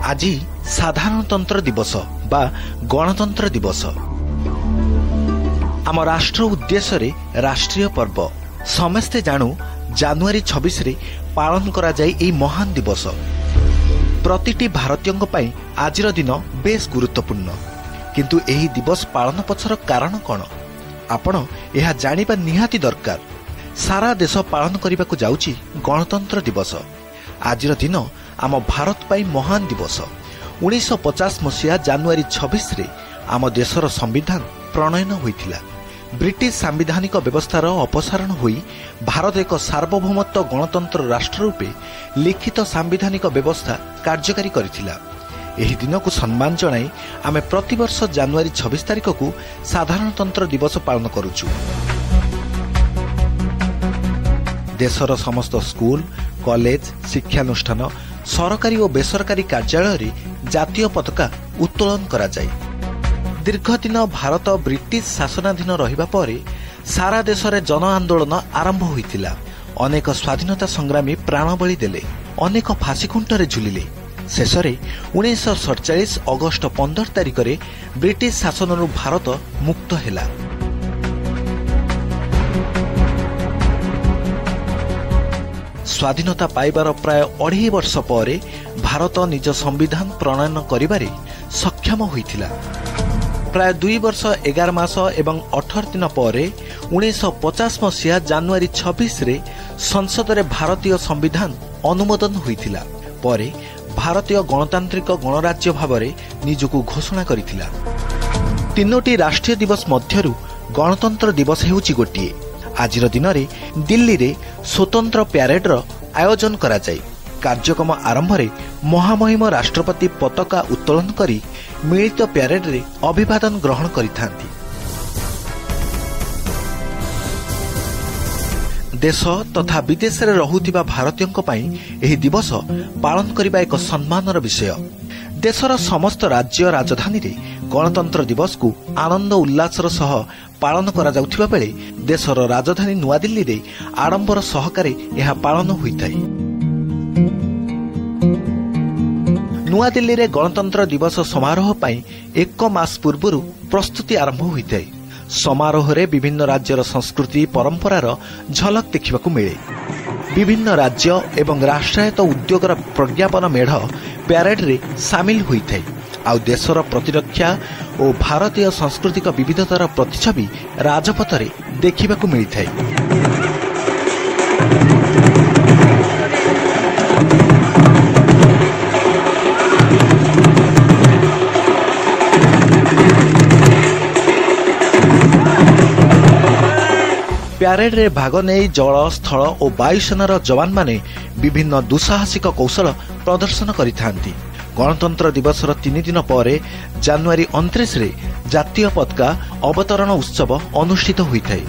आज साधारणतंत्र दिवस बा गणतंत्र दिवस। आम राष्ट्र उद्देश्य रे राष्ट्रीय पर्व समस्ते जानू जनवरी 26 रे पालन करा जाय एई महान दिवस। प्रतिटी भारतीयों पई आजिर दिन बेस गुरुत्वपूर्ण, किंतु एही दिवस पालन पछर कारण कौन आपण यह जानिबा निहाती दरकार। सारा देश पालन करने जाउची गणतंत्र दिवस। आजिर दिन आम भारत पाई महान दिवस। 1950 मसीहा जनवरी 26 रे आम देशर संविधान प्रणयन होइथिला। ब्रिटिश संवैधानिक व्यवस्थार अपसारण होई भारत एक सार्वभौमत्व गणतंत्र राष्ट्र रूपे लिखित संवैधानिक व्यवस्था कार्यकारी करिथिला। एही दिन को सम्मान जणाई आमे प्रतिवर्ष जनवरी 26 तारिख को साधारणतंत्र दिवस पालन करूछु। देशर समस्त स्कूल, कॉलेज, शिक्षानुष्ठान, सरकारी और बेसरकारी कार्यालय रे जातीय पताका उत्तोलन करा जाय। दीर्घ दिन भारत ब्रिटिश शासनाधीन रहिबा परे सारा देश रे जन आंदोलन आरंभ होइतिला। अनेक स्वाधीनता संग्रामी प्राणबली देले, अनेक फांसीखुंटरे झुलिले। शेषरे 1947 अगस्ट 15 तारिख रे ब्रिटिश शासनरु भारत मुक्त हेला। स्वाधीनता पाइबार प्राय 2.5 वर्ष पर भारत निज संविधान प्रणयन करिबारे सक्षम होइथिला। प्राय 2 वर्ष 11 मास एवं 18 दिन पर 1950 मसीहा जनवरी 26 रे संसद रे भारतीय संविधान अनुमोदन होइथिला। परे भारतीय गणतांत्रिक गणराज्य भावरे निजको घोषणा करिथिला। तीनोटी राष्ट्रीय दिवस मध्यरु गणतंत्र दिवस हेउची गोटिए। आजिर दिन रे दिल्ली रे स्वतंत्र प्यारेड आयोजन करा जाय। कार्यक्रम आरंभ रे महामहिम राष्ट्रपति पताका उत्तोलन करी मिलित प्यारेड रे अभिवादन ग्रहण करिथांती। देश तथा विदेश रे रहुथिबा भारतीयों पई एही दिवस पालन करिबा एक सम्मानर विषय। देशर समस्त राज्य राजधानी रे गणतंत्र दिवस को आनंद उल्लासर सह पालन करा जाउथिबा बेले देशर राजधानी नुआ दिल्ली रे आडंबर सहकारे यह पालन होइथाय। नुआ दिल्ली रे गणतंत्र दिवस समारोह पई 1 मास पूर्वरु प्रस्तुति आरंभ होइथाय। समारोह रे विभिन्न राज्यर संस्कृति परंपरार झलक देखिबाकू मिले। विभिन्न राज्य एवं राष्ट्रायत्त उद्योगर प्रज्ञापन मेढ़ प्यारेड रे सामिल होइथाय। आउ देशर प्रतिरक्षा और भारतीय सांस्कृतिक विविधतार प्रतिछवि राजपथ रे देखिबाकू मिलिथाय। प्यारेड रे भाग नै जल, स्थल और वायुसेनार जवान माने विभिन्न दुस्साहसिक कौशल प्रदर्शन करिथांती। गणतंत्र दिवसर 3 दिन पर जनवरी 29 रे जातीय पताका अवतरण उत्सव अनुष्ठित होइथाय।